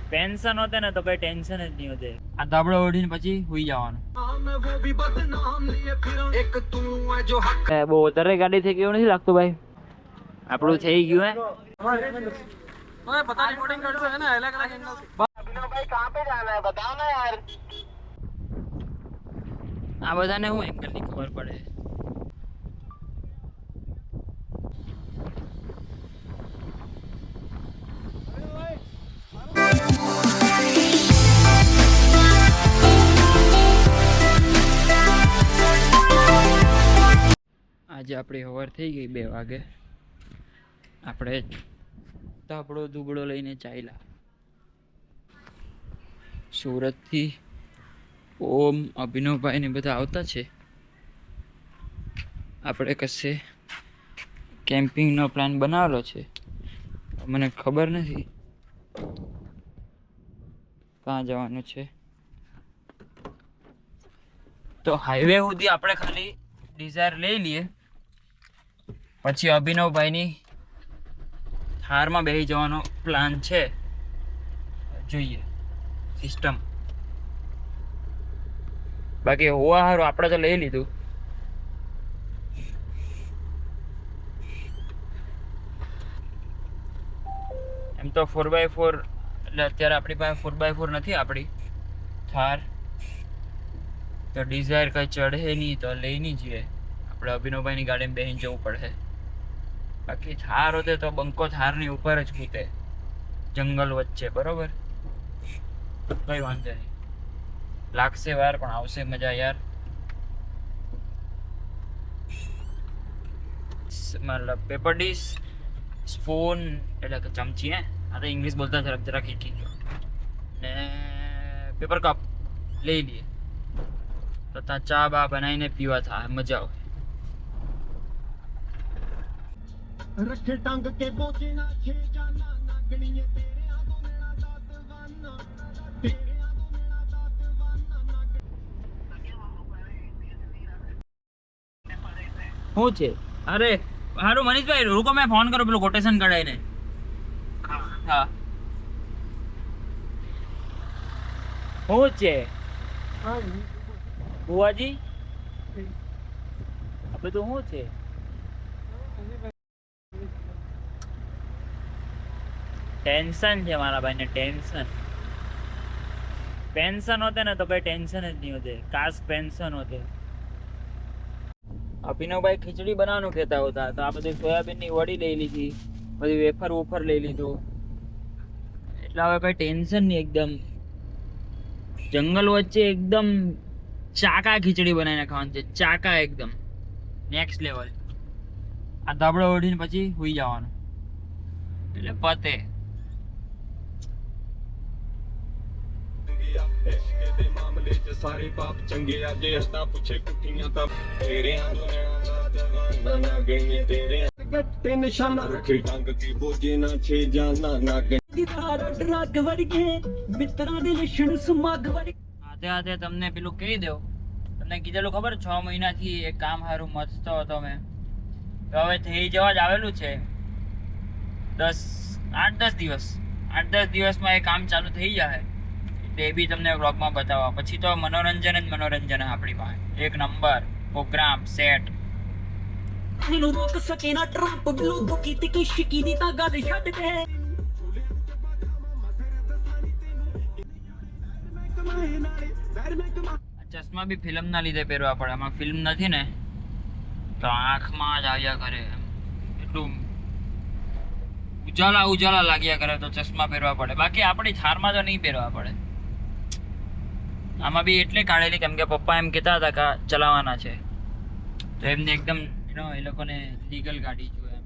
Pension होते ना तो कोई टेंशन જ નહીં હોતે આ ધાબળો ઓઢીને પછી હુઈ જવાનું બહુ વધારે ગાડી થઈ ગયું નથી લાગતું ભાઈ આપણું થઈ ગયું હે ओए पता रिकॉर्डिंग कर रहे हैं ना अलग अलग एंगल से भाई कहां पे जाना है बताओ ना यार આ બધાને હું એંગલ ની ખબર પડે આજે આપણી હવાર થઈ ગઈ 2 વાગે આપણે ધાબળો દુબળો લઈને ચાલ્યા સુરતથી ઓમ અભિનવભાઈ ને બધા આવતા છે આપણે કશે કેમ્પિંગનો પ્લાન બનાવેલો છે મને ખબર નથી ક્યાં જવાનું છે તો હાઈવે સુધી આપણે ખાલી ડિઝાયર લઈ લઈએ પછી અભિનવભાઈની થારમાં બેસી જવાનો પ્લાન છે જોઈએ સિસ્ટમ બાકી હોવા સારું આપણે તો લઈ લીધું એમ તો 4x4 એટલે અત્યારે આપણી પાસે 4x4 નથી આપણી થાર તો ડિઝાયર કઈ ચઢે નહીં તો લઈ નહીં જઈએ આપણે અભિનવભાઈની ગાડીમાં બેસીને જવું પડે બાકી થાર હોતે તો બંકો થારની ઉપર જ કૂદે જંગલ વચ્ચે બરોબર કઈ વાંધો નહીં લાગશે વાર પણ આવશે મજા યાર મતલબ પેપર ડીશ સ્પૂન એટલે કે ચમચી હે આ તો ઇંગ્લિશ બોલતા જરા શીખી ગયો ને પેપર કપ લઈ લઈએ તો ત્યાં ચા બા બનાવીને પીવા થાય મજા આવે रखे टांग के बोझे ना छे जाना नागणीए तेरे आदो मेरा दादवाना तेरे आदो मेरा दादवाना શું છે અરે હારું મનીષભાઈ રૂકો મેં ફોન કરો પેલું કોટેશન કઢાઈને હા શું છે બુઆજી આ બધું શું છે टेंशन है हमारा भाई ने टेंशन पेंशन होते ना तो कोई टेंशन જ નહીં होते काश पेंशन होते અભિનવ ભાઈ ખીચડી બનાવવાનું કહેતા હતા તો આ બધી સોયાબીન ની વડી લઈ લીધી બધી વેફર વોફર લઈ લીધું એટલે હવે કઈ ટેન્શન નહીં એકદમ જંગલ વચ્ચે એકદમ ચાકા ખીચડી બનાવીને ખાવાનું છે ચાકા એકદમ નેક્સ્ટ લેવલ આ ધાબળો ઓઢીને પછી હુઈ જવાનું એટલે પતે सारे पाप चंगे आजे हस्ता पूछे कुटियां तब तेरे आंदोलन नागणीए तेरे गट्टे निशाना रखे टांग के बोझे ना छे जाना नागणी દીદાર ડરાગ વર્ગે મિત્રા દે લક્ષણ સુમાગ વર્ગે આતે આતે તમને પેલું કહી દઉં તમને કીધેલું ખબર 6 મહિનાથી એક કામ હારું મથતો હતો મેં તો હવે થઈ જવા જ આવેલું છે 8-10 દિવસમાં એ કામ ચાલુ થઈ જાય એ બી તમને વ્લોગમાં બતાવવા પછી તો મનોરંજન જ મનોરંજન આપણી પાસે એક નંબર પ્રોગ્રામ સેટ ਇਹਨੂੰ ਰੋਕ ਸਕੇ ਨਾ ਟਰੰਪ ਬਲੂ ਦੁਕੀ ਤੇ ਕੀ ਸ਼ਕੀਨੀ ਤਾਂ ਗੱਲ ਛੱਡ ਦੇ ચશ્મા બી ફિલ્મ ના લીધે પહેરવા પડે આમાં ફિલ્મ નથી ને તો આંખમાં જ આવ્યા કરે એટલું ઉજાલા લાગ્યા કરે તો ચશ્મા પહેરવા પડે બાકી આપણી થારમાં તો નહીં પહેરવા પડે આમાં બી એટલે કાઢેલી કેમ કે પપ્પા એમ કહેતા હતા કે ચલાવવાના છે તો એમને એકદમ એ લોકોને લીગલ ગાડી જોઈએ એમ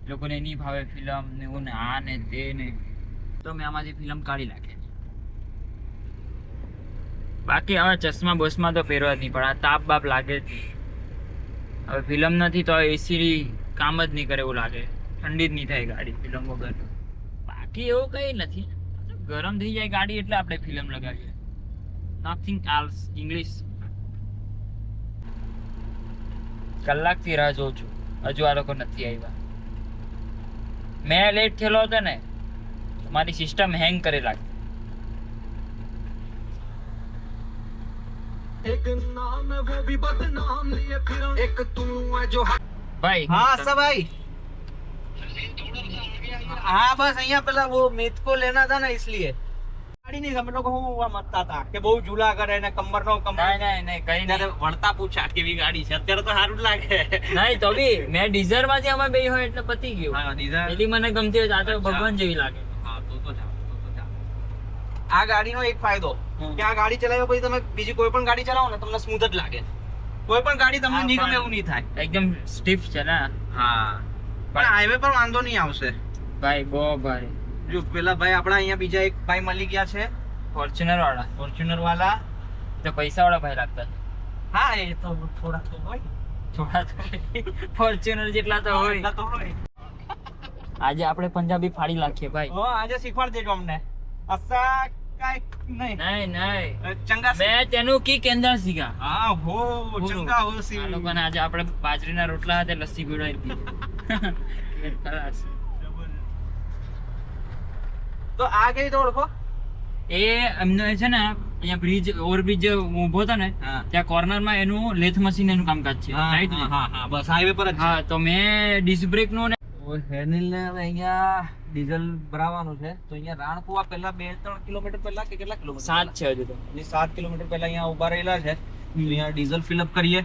એ લોકોને નહીં ભાવે ફિલ્મ ને એવું ને આ ને તે ને તો મેં આમાંથી ફિલ્મ કાઢી નાખે બાકી હવે ચશ્મા બસમાં તો પહેરવા જ નહીં પડે આ તાપ બાપ લાગે જ નહીં હવે ફિલ્મ નથી તો એસી કામ જ નહીં કરે એવું લાગે ઠંડી જ નહીં થાય ગાડી ફિલ્મ વગર બાકી એવું કંઈ નથી ગરમ થઈ જાય ગાડી એટલે આપણે ફિલ્મ લગાવીએ નથિંગ એલ્સ ઇંગ્લિશ કલાકથી રાહ જોઉં છું હજુ આ લોકો નથી આવ્યા મેં લેટ થયેલો હતો ને તમારી સિસ્ટમ હેંગ કરે લાગે. एक नाम है वो भी बदनाम लिए फिर एक तू है जो ભાઈ हाँ सब भाई हाँ बस અહીંયા પેલા वो मीत को लेना था ना इसलिए ગાડી નહીં અમે લોકો હું મતતા હતા કે બહુ ઝૂલા કરે ને કમરનો નહીં કઈ ત્યારે વળતા પૂછા કેવી ગાડી છે અત્યારે તો સારું જ લાગે નહીં તો બી મેં ડીઝલ માંથી આમાં બે હોય એટલે પતી ગયું. હા ડીઝલ પેલી મને ગમતી હોય તો આ તો ભગવાન જેવી લાગે. હા તો જા આ ગાડીનો એક ફાયદો કે આ ગાડી ચલાવ્યા પછી તમે બીજી કોઈ પણ ગાડી ચલાવો ને તમને સ્મૂથ જ લાગે. કોઈ પણ ગાડી તમને નહીં ગમે એવું નહીં થાય. એકદમ સ્ટીફ છે ને. હા પણ હાઈવે પર વાંધો નહીં આવશે. ભાઈ બહુ ભાઈ જો પેલા ભાઈ આપણા અહીંયા બીજા એક ભાઈ મળી ગયા છે ફોર્ચ્યુનર વાળા. ફોર્ચ્યુનર વાળા. તો પૈસા વાળા ભાઈ લાગતા. હા એ તો થોડા તો હોય. થોડા તો ફોર્ચ્યુનર જેટલા તો હોય. એટલા તો હોય. આજે આપણે પંજાબી ફાડી નાખીએ ભાઈ. હો આજે શીખવાડ દેજો અમને. અસા કાઈ નહીં. નહીં ચંગા મેં તેનું કી કેન્દ્ર શીખા. હા હો ચંગા હો સી. આ લોકોને આજે આપણે બાજરીના રોટલા સાથે લસ્સી પીવડાવી દીધી. ખલાસ. તો આ કઈ તો ઓળખો એ એમને છે ને અહીંયા બ્રિજ ઓવરબ્રિજ ઊભો હતો ને હા. ત્યાં કોર્નરમાં એનું લેથ મશીન એનું કામકાજ છે. રાઈટ ને? હા બસ હાઈવે પર જ હા તો મેં ડિસ્ક બ્રેક નું ને હેનિલ ને હવે અહીંયા ડીઝલ ભરાવાનું છે તો અહીંયા રાણપુવા પહેલા 2-3 કિલોમીટર પહેલા કે કેટલા કિલોમીટર 7 છે હજુ તો. 7 કિલોમીટર પહેલા અહીંયા ઉભા રહેલા છે. અહીંયા ડીઝલ ફિલઅપ કરીએ.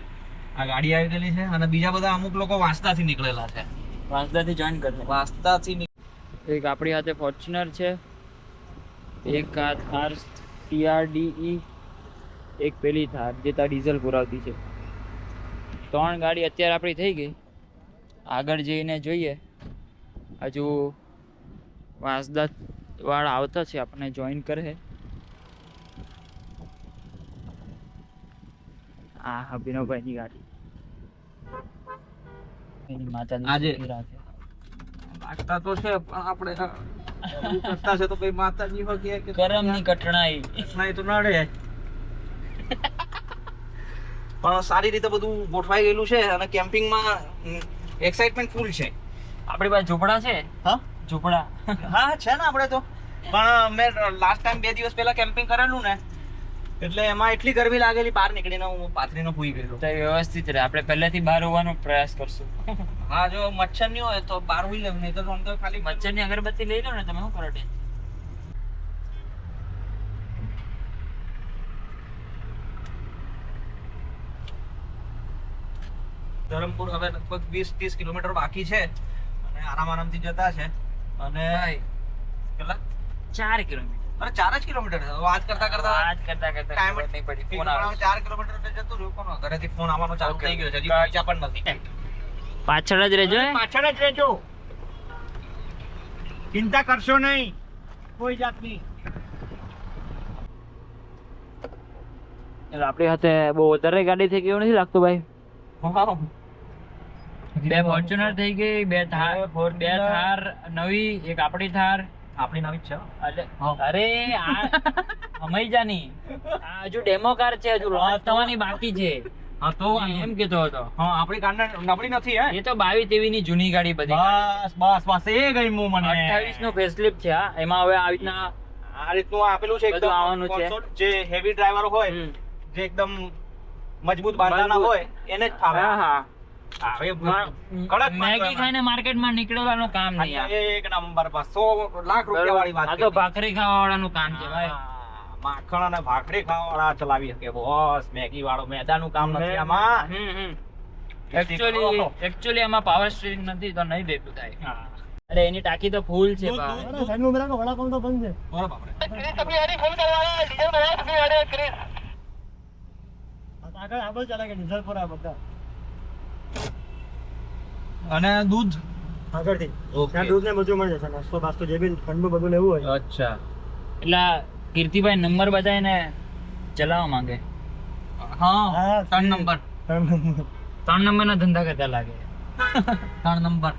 આ ગાડી આવી ગયેલી છે અને બીજા બધા અમુક લોકો વાંસદાથી નીકળેલા છે. વાંસદાથી જોઈન કરશે. વાંસદાથી એક આપણી હાથે ફોર્ચ્યુનર છે, એક આ થાર TRDE, એક પેલી થાર જે ત્યાં ડીઝલ પુરાવતી છે. 3 ગાડી અત્યારે આપણી થઈ ગઈ. આગળ જઈને જોઈએ હજુ વાંસદા વાળા આવતા છે, આપણને જોઈન કરે. આ અભિનવભાઈની ગાડી એની માતાજી આજે સુખી રાખે. લાગતા તો છે પણ આપણે કરતા છે તો કઈ માતાજી હો કે કરમની કઠણાઈ. નહીં તો નડે. પણ સારી રીતે બધું ગોઠવાઈ ગયેલું છે અને કેમ્પિંગમાં એક્સાઇટમેન્ટ ફૂલ છે. આપણી પાસે ઝૂંપડા છે. હા ઝૂંપડા હા છે ને આપણે તો. પણ મેં લાસ્ટ ટાઈમ 2 દિવસ પહેલા કેમ્પિંગ કરેલું ને એટલે એમાં એટલી ગરમી લાગેલી બહાર નીકળીને હું પાથરીને ભૂઈ ગયેલો. તો વ્યવસ્થિત રહે. આપણે પહેલેથી બહાર હોવાનો પ્રયાસ કરશું. હા જો મચ્છર નહીં હોય તો બહાર હોઈ લેવું, નહીં તો અંદર ખાલી મચ્છરની અગરબત્તી લઈ લો ને તમે. શું કરો ટેન્શન? ધરમપુર હવે લગભગ 20-30 કિલોમીટર બાકી છે અને આરામથી જતા છે. અને કેટલા 4 કિલોમીટર. અરે 4 જ કિલોમીટર છે. વાત કરતા કરતા આજ કરતા ટાઈમ ખબર નહીં પડી. ફોન 4 કિલોમીટર એટલે જતું રહ્યું. કોનો ઘરેથી ફોન આવવાનો ચાલુ થઈ ગયો છે. હજી પહોંચ્યા પણ નથી. પાછળ જ રહેજો. પાછળ જ રહેજો, ચિંતા કરશો નહીં કોઈ જાતની. આપણી હાથે બહુ વધારે ગાડી થઈ ગઈ એવું નથી લાગતું ભાઈ. 2 ફોર્ચ્યુનર થઈ ગઈ, 2 થાર નવી, એક આપણી થાર. આપણી નવી જ છે. અરે આ અમૈજાની આ હજુ ડેમો કાર છે, હજુ લોન્ચ થવાની બાકી છે. હા તો એમ કેતો હતો. હા આપણી કાર નબળી નથી હે. એ તો 22-23 ની જૂની ગાડી બધી. બસ એ ગઈ મુ મને. 28 નો ફેસલિફ્ટ છે. હા એમાં હવે આવી રીતના આ રીતનું આપેલું છે બધું આવવાનું છે. જે હેવી ડ્રાઈવર હોય, જે એકદમ મજબૂત બાંધાના હોય એને જ ફાવે. હા કડક મેગી ખાઈને માર્કેટમાં નીકળવાનું કામ નહીં. આ. એક નંબર બસ 100 લાખ રૂપિયા વાળી વાત આ તો ભાખરી ખાવા વાળાનું કામ છે ભાઈ. માખણ અને ભાખરી ખાવા વાળા ચલાવી શકે બોસ. મેગી વાળો મેદાનું કામ નથી આમાં. એકચ્યુઅલી આમાં પાવર સ્ટીરિંગ નથી તો નહીં ભેગું થાય. અરે એની ટાંકી તો ફૂલ છે ભાઈ. અને દૂધ આગળથી ત્યાં દૂધ ને બધું મળી જશે. નાસ્તો બાસ્તો જે બી ઠંડુ બધું લેવું હોય. અચ્છા એટલે કીર્તિભાઈ નંબર બતાવીને ચલાવવા માંગે. હા હા, 3 નંબર 3 નંબરના ધંધા કરતા લાગે. 3 નંબર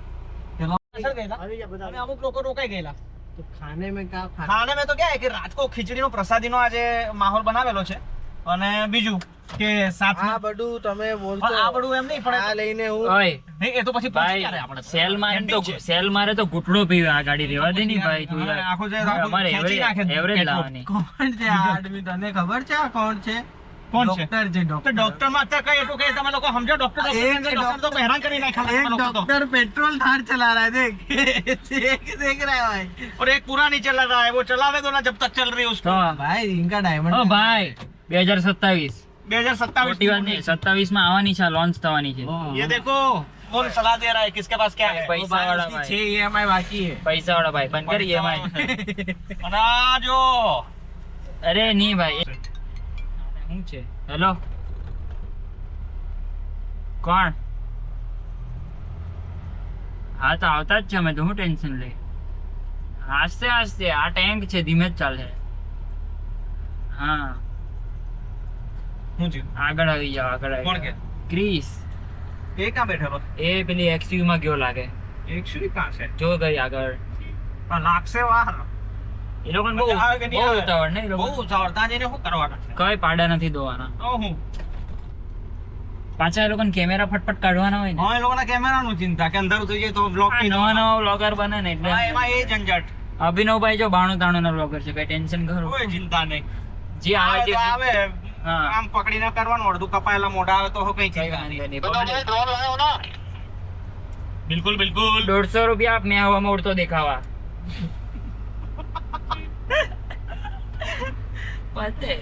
આવી ગયા બધા. અને અમુક લોકો રોકાઈ ગયેલા. તો ખાને મેં કા ખાने में तो क्या है कि रात को खिचड़ी નો પ્રસાદી નો આજે માહોલ બનાવેલો છે અને બીજું કે સાથ આ બધું તમે બોલશો આ બધું એમ નહીં આ પણ લઈને હું ઓય નહીં, એ તો પછી પહોંચી ક્યારે આપણે ભાઈ સેલ મારે તો Camping છે. સેલ મારે તો ઘૂંટડો પીવે આ ગાડી રેવા દે ની ભાઈ તું યાર. આખો જે અમારે ખેંચી નાખે એવરેજ પેટ્રોલ. લાવવાની. કોણ છે આ આદમી તને ખબર છે આ કોણ છે કોણ છે? ડોક્ટર છે તો ડોક્ટર ડોક્ટર માં અત્યારે કઈ એટલું કઈ તમે લોકો સમજો ડોક્ટર ડોક્ટર તો હેરાન કરી નાખ્યા एक તમે લોકો તો डॉक्टर पेट्रोल थार चला रहा है देख रहा है भाई और एक पूरा नहीं चल रहा है वो चलाने दो ना जब तक चल रही है उसको તો भाई इनका ઓ डायमंड ભાઈ 2027 2027 મોટી વાત નહીં 27 માં આવવાની છે લોન્ચ થવાની છે ये देखो कौन सलाह दे रहा है किसके पास क्या है પૈસા વાળા ભાઈ 6 EMI बाकी है પૈસા વાળા ભાઈ બંધ કરી EMI. અને આ જો અરે નહીં ભાઈ શું છે હેલો કોણ હા તો આવતા જ છે અમે તો હું ટેન્શન લે આસ્તે આસ્તે આ ટેન્ક છે ધીમે જ ચાલે હા હું થયું આગળ આવી જાવ આગળ આવી કોણ જાઓ. કે ક્રિસ એ ક્યાં બેઠેલો એ પેલી XUV માં ગયો લાગે એકચ્યુઅલી ક્યાં છે જો ગઈ આગળ પણ લાગશે વાર એ લોકોને બહુ આવે કે નહીં બહુ આવે? ઉતાવળ ને એ બહુ લોકો ઉતાવળ ત્યાં જઈને શું કરવાના છે કઈ પાડા નથી ધોવાના તો હું પાછા એ લોકોને કેમેરા ફટફટ કાઢવાના હોય ને હા એ લોકોના કેમેરાનું ચિંતા કે અંધારું થઈ જાય તો બ્લોક આ નવા નવા વ્લોગર બને ને એટલે એમાં એ ઝંઝટ અભિનવભાઈ જો 92 ના વ્લોગર છે કઈ ટેન્શન કરો કોઈ ચિંતા નહીં જે આવે આવે તે તો આવે હા. આમ પકડીને કરવાનું અડધું કપાયેલા મોઢા આવે તો કઈ કઈ ચિંતા વાંધો નહીં નહીં. બિલકુલ બિલકુલ 150 રૂપિયા આપ મેં હવામાં ઉડતો દેખાવા પતે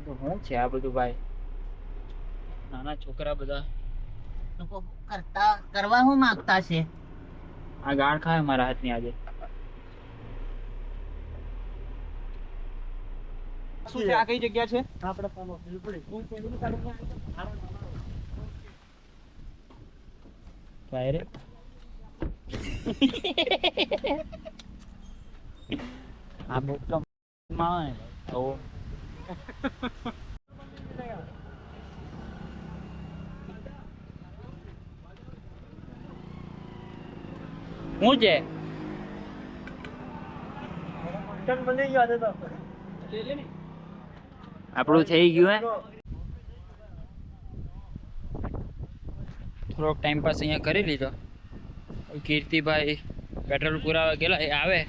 તો શું છે આ બધું ભાઈ નાના છોકરા બધા કરવા હું માંગતા છે આ ગાળ ખાય મારા હાથની આજે શું છે આ કઈ જગ્યા છે આપણે પામો બિલકુલ ભાઈ રે આ બુક તો માં આવે ને તો શું છે બની ગયો આજે તો આપણું થઈ ગયું હે થોડોક ટાઈમ પાસ અહીંયા કરી લીધો કીર્તિભાઈ પેટ્રોલ પુરાવા ગયેલા એ આવે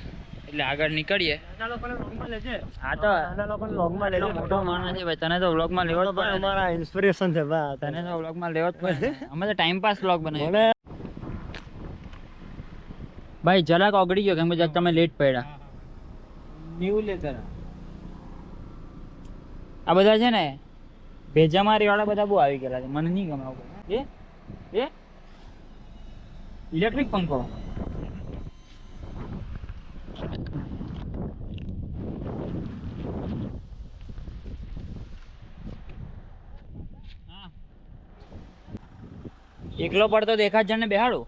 એટલે આગળ નીકળીએ નાના લોકોને વ્લોગમાં લેજે આ તો નાના લોકોને વ્લોગમાં લેજો મોટો માણસ છે ભાઈ તને તો વ્લોગમાં લેવો જ પડે ને. અમારા ઇન્સ્પિરેશન છે બા તને તો વ્લોગમાં લેવો જ પડે ને. અમે તો ટાઈમ પાસ વ્લોગ બનાવીએ મને ભાઈ જરાક ઓગળી ગયો કેમ કે જરાક તમે લેટ પડ્યા न्यू लेकर આ બધા છે ને ભેજામારી વાળા બધા બહુ આવી ગયેલા છે મને નહીં ગમે આવું બધું. એ ઇલેક્ટ્રિક પંખો હા. એકલો પડતો દેખાત જણને બેહાડો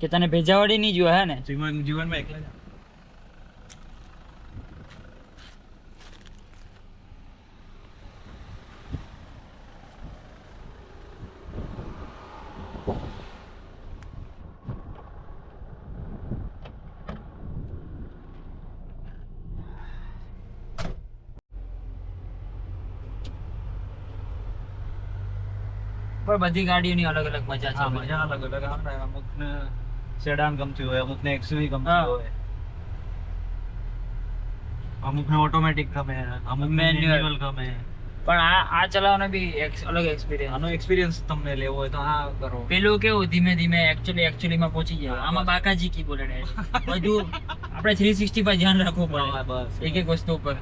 કે તને ભેજાવાળી નહીં જોવે હે ને જીવનમાં એકલા જ. પણ બધી ગાડીઓની અલગ અલગ મજા છે હા, મજા અલગ અલગ આવે અમુકને સેડાન ગમતી હોય અમુકને એક્સયુવી હા. ગમતી હોય અમુકને ઓટોમેટિક ગમે અમુકને Manual. મેન્યુઅલ ગમે પણ આ ચલાવવાનો બી અલગ એક્સપિરિયન્સ આનો એક્સપિરિયન્સ તમને લેવો હોય તો આ કરો પેલું કેવું ધીમે ધીમે એકચ્યુઅલી માં પહોંચી જાય આમાં બાકાજી કી બોલે બધું આપણે 360 પર ધ્યાન રાખવું પડે બસ એક એક વસ્તુ ઉપર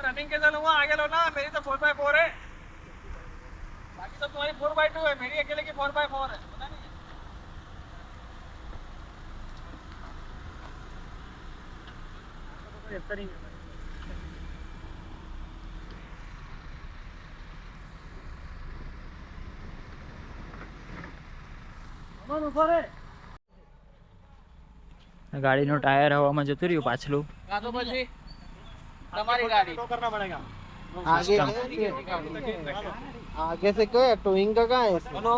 रनिंग के साथ वहाँ आगे लो ना मेरी तो 4x4 है बाकी तो तुम्हारी 4x2 है मेरी अकेले की 4x4 है पता नहीं ગાડીનું ટાયર હવામાં જતું રહ્યું પાછલું. કાં તો પછી તમારી ગાડી करना पड़ेगा आगे आगे से क्या टोइंग का कहाँ है इसमें? બોલો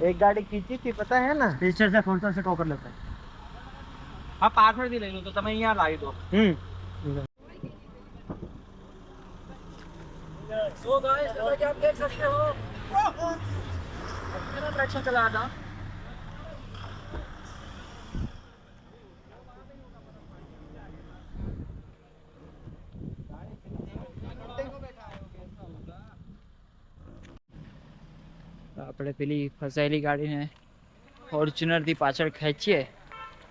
एक गाड़ी खींची थी पता है ना? पीछे से फ्रंट से टो कर लेते हैं હા પાછળથી લઈ લો તો તમે અહીંયા લાવી દો सो गाइस जैसा कि आप देख सकते हो मेरा ट्रैक्शन चला था આપણે પેલી ફસાયેલી ગાડીને ફોર્ચ્યુનરથી પાછળ ખેંચીએ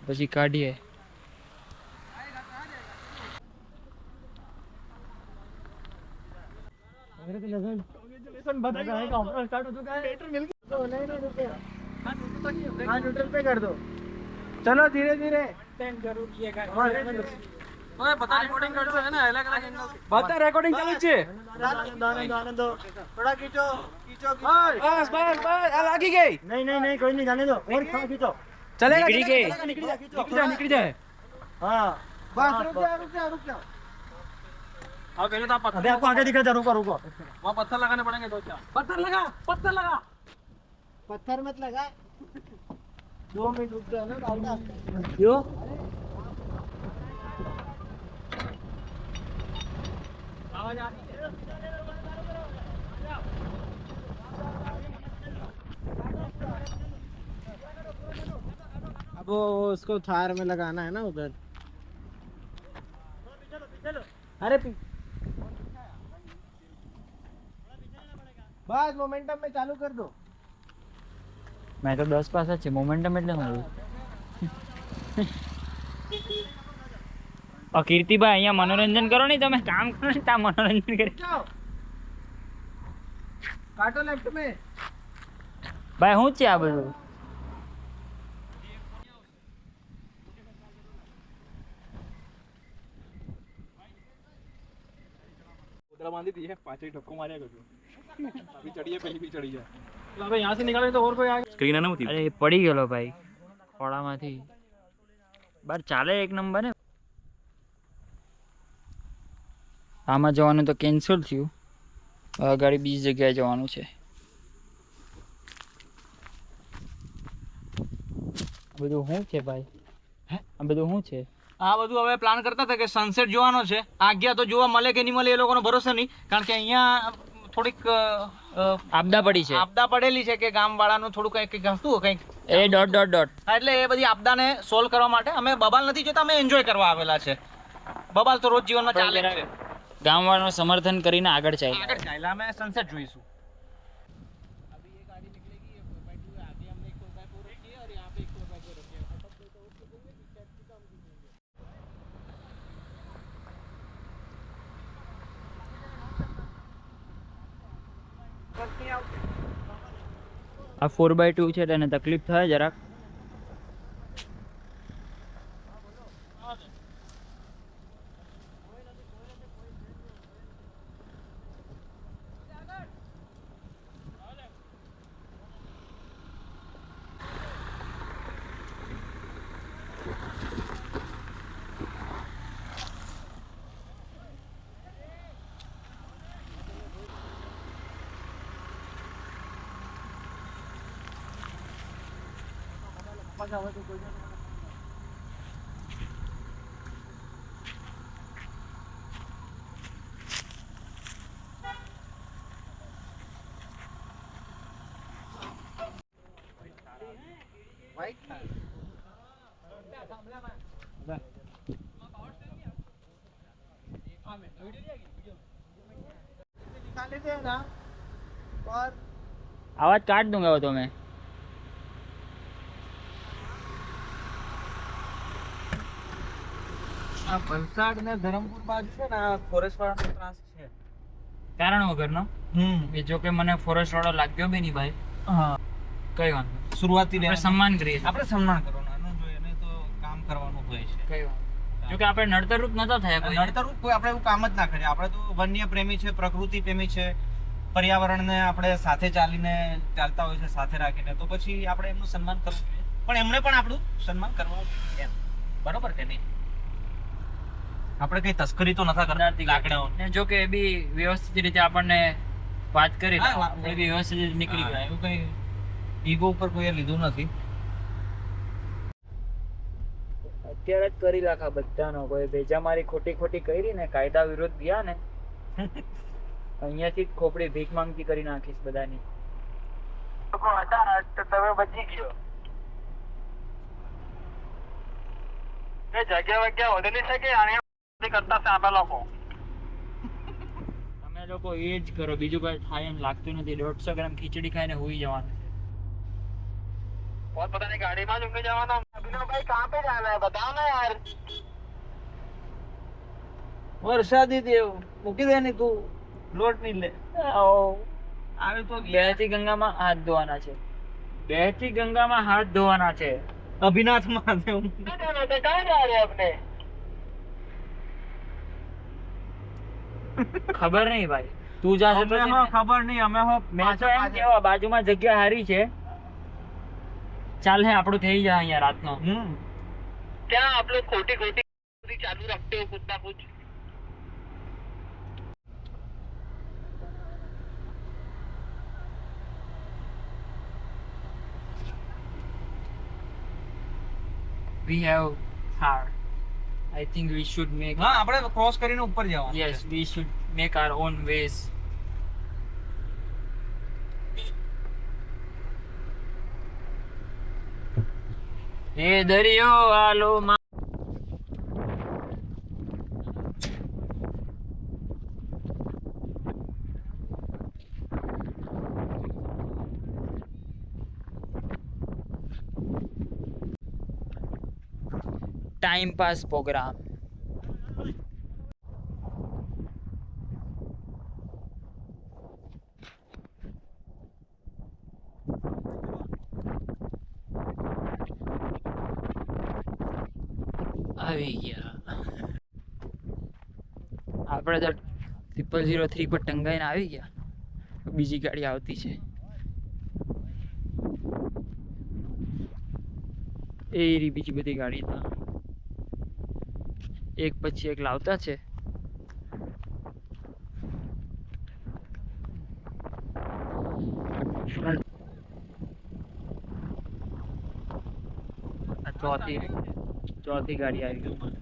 પછી કાઢીએ. स्टार्ट हो चुका है हाँ न्यूट्रल पे कर दो चलो धीरे धीरे ઓય બધા રેકોર્ડિંગ કરશો હે ને અલગ અલગ એંગલ બધા રેકોર્ડિંગ ચાલુ છે आनंद दो थोड़ा खींचो खींचो બસ બસ બસ આ લાગી ગઈ नहीं नहीं नहीं कोई नहीं जाने दो और खींचो ચલેગા નીકળી ગઈ. निकल जा खींचो નીકળી જાય हाँ बस रुक जाओ रुक जाओ रुक जाओ अब पहले तो आप अभी आपको आगे दिखा जा रुको रुको वहाँ पत्थर लगाने पड़ेंगे दो चार पत्थर लगा पत्थर मत लगा 2 मिनट रुक जाओ ना दादा જો अब वो उसको थार में लगाना है ना उधर अरे बस मोमेंटम में चालू कर दो મેં તો 10 પાસ જ છે. મોમેન્ટમ એટલે મારું કીર્તિભાઈ અહીંયા મનોરંજન કરો ને તમે કામ કરો ને ત્યાં મનોરંજન કરી. काटो लेफ्ट में ભાઈ શું છે આ બધું? उधर बांधी थी पांच ठक्को मारिया करજો अभी चढ़िए पहली भी चढ़ी जाए तो अबे यहाँ से निकाले तो और कोई आगे स्क्रीन ना होती અરે પડી ગયેલો ભાઈ ખોળામાંથી બાર. ચાલે એક નંબર ને. આમાં જવાનું તો કેન્સલ થયું. હવે ગાડી બીજી જગ્યાએ જવાનું છે. આ બધું શું છે ભાઈ? આ બધું શું છે? આ બધું હવે પ્લાન કરતા હતા કે સનસેટ જોવાનો છે. આગ્યા તો જોવા મળે કે નહીં મળે એ લોકોનો ભરોસો નહીં, કારણ કે અહીંયા થોડીક આપદા પડી છે. આપદા પડેલી છે કે ગામવાળાનું થોડું કંઈક હતું કંઈક એ ડોટ ડોટ ડોટ. હા, એટલે એ બધી આપદાને સોલ્વ કરવા માટે અમે બબાલ નથી જોતા, અમે એન્જોય કરવા આવેલા છે. બબાલ તો રોજ જીવનમાં ચાલે જ છે. ગામવાળાનું સમર્થન કરીને આગળ ચાલે. આગળ ચાલ્યા અમે સનસેટ જોઈશું. આ 4x2 છે તેને તકલીફ થાય જરાક. निकाल लेते हैं ना और आवाज काट दूंगा वो तो मैं. આ વલસાડ ને ધરમપુર બાજુ છે ને આ ફોરેસ્ટ વાળાનો ત્રાસ છે. કારણ વગરનો. એ જો કે મને ફોરેસ્ટ વાળો લાગ્યો બી નહીં ભાઈ. હા, કઈ વાંધો નહીં. શરૂઆતથી આપણે સન્માન કરીએ છીએ. આપણે સન્માન કરવાનું, એનું જોઈએ ને તો કામ કરવાનું હોય છે. કઈ વાંધો નહીં. જો કે આપણે નડતરરૂપ નતા થયા કોઈ. નડતર કોઈ આપણે એવું કામ જ ના કરીએ. આપણે તો વન્ય પ્રેમી છે, પ્રકૃતિ પ્રેમી છે, પર્યાવરણને આપણે સાથે ચાલતા હોય છે, સાથે રાખીને, તો પછી આપણે એમનું સન્માન કરવું જોઈએ, પણ એમને પણ આપણું સન્માન કરવું જોઈએ એમ. બરોબર કે નહીં? આપણે કઈ તસ્કરી તો નથી કરતા લાકડાઓની. ને જો કે એ બી વ્યવસ્થિત રીતે આપણને વાત કરી, હા, એ બી વ્યવસ્થિત રીતે નીકળી હા, ગયા. એવું કઈ ઈગો ઉપર કોઈએ લીધું નથી. અત્યારે જ કરી રાખા બધાનો. કોઈ ભેજામારી ખોટી ખોટી કરી ને, કાયદા વિરોધ ગયા ને, અહીંયાથી જ ખોપડી ભીખ માંગતી કરી નાખીશ બધાની. તમે બચી ગયો. એ જગ્યા વગ્યા વધેલી છે કે આને કરતા સામે લોકો? તમે લોકો એ જ કરો, બીજું કઈ થાય એમ લાગતું નથી. 150 ગ્રામ ખીચડી ખાઈને હુઈ જવાનું છે. बहुत पता नहीं गाड़ी में ऊँगे जाना। अभिनव भाई कहाँ पे जाना है बताओ ना यार। વરસાદી દેવ મૂકી દે ને, તું લોટ નહીં લે. આવે તો બેહતી ગંગામાં હાથ ધોવાના છે. બેહતી ગંગામાં હાથ ધોવાના છે. અભિનાથ મહાદેવ. कहाँ जा रहे हैं अपने? ખબર નહીં ભાઈ, તું જાશે તો અમે હો ખબર નહીં, અમે હો મેં તો એમ કેવા બાજુમાં જગ્યા હારી છે, ચાલ હે આપણું થઈ જાય અહીંયા રાતનો. क्या आप लोग खोटी खोटी चालू रखते हो कुछ ना कुछ? We have Thar. I think we should make. હા, આપણે ક્રોસ કરીને ઉપર જવાનું. Yes, we should make our own ways. એ દરિયો આલો માં. Time pass program. આવી ગયા આપણે તો 0003 પર ટંગાઈને આવી ગયા. બીજી ગાડી આવતી છે, એ રી બીજી બધી ગાડી તો એક પછી એક લાવતા છે. આ ચોથી ગાડી આવી ગઈ.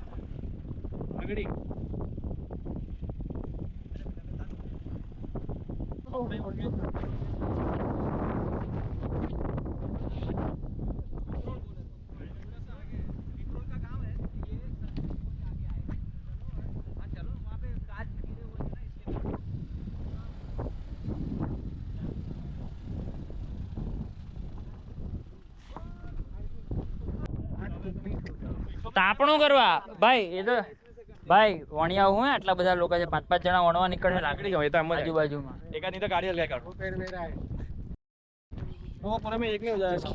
તાપણું કરવા ભાઈ, એ તો ભાઈ વણિયા હું આટલા બધા લોકો છે, 5-5 જણા વણવા નીકળે લાકડી હોય તો આજુબાજુમાં. એકાદ ની તો ગાડી લગાય કાઢો. वो पर में एक नहीं हो जाएगा.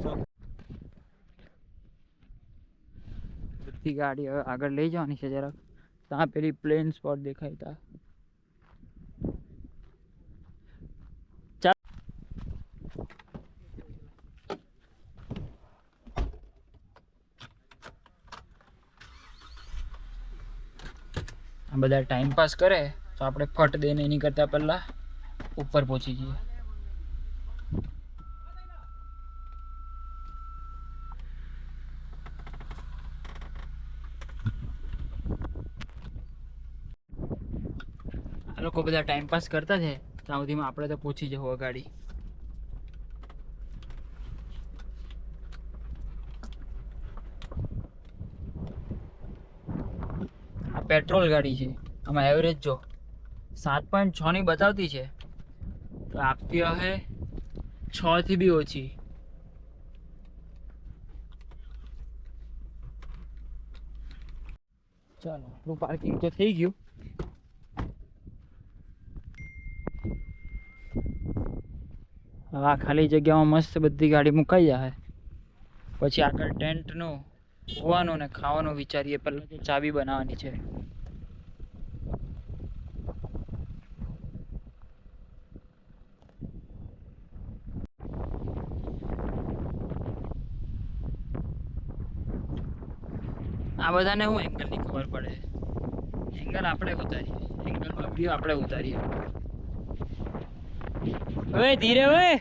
બધી ગાડી હવે આગળ લઈ જવાની છે જરાક. ત્યાં પેલી પ્લેન સ્પોટ દેખાય તા. બધા ટાઈમ પાસ કરે તો આપણે ફટ દઈને એની કરતા પહેલા ઉપર પહોંચી જઈએ. આ લોકો બધા ટાઈમ પાસ કરતા છે ત્યાં સુધીમાં આપણે તો પહોંચી જવું ગાડી. પેટ્રોલ ગાડી છે, આમાં એવરેજ જો 7.6 ની બતાવતી છે, તો આપતી હશે 6 થી બી ઓછી. ચાલો આપણું પાર્કિંગ તો થઈ ગયું. હા, ખાલી જગ્યામાં મસ્ત બધી ગાડી મુકાઈ જાય. પછી આગળ ટેન્ટનું હોવાનું ને ખાવાનું વિચારીએ. પહેલાં તો ચાબી બનાવવાની છે. આ બધાને હું એંગલની ખબર પડે, એંગલ આપણે ઉતારીએ, એંગલમાં વિડીયો આપણે ઉતારીએ. ઓય ધીરે ઓય.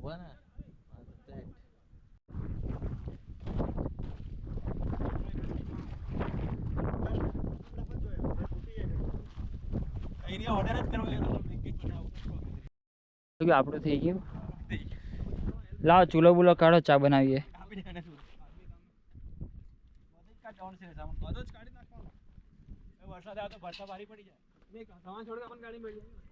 हुआ ना सनसेट. આપણું થઈ ગયું. લાવ ચૂલો બુલો કાઢો, ચા બનાવીએ. વરસાદ આવે તો ભરસા ભારી પડી જાય. સામાન છોડ પણ ગાડી મળી જાય.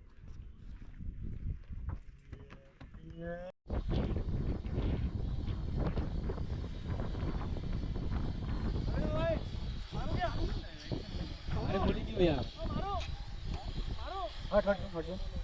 અરે ભૂલી ગયો યાર. હટ હટ હટ.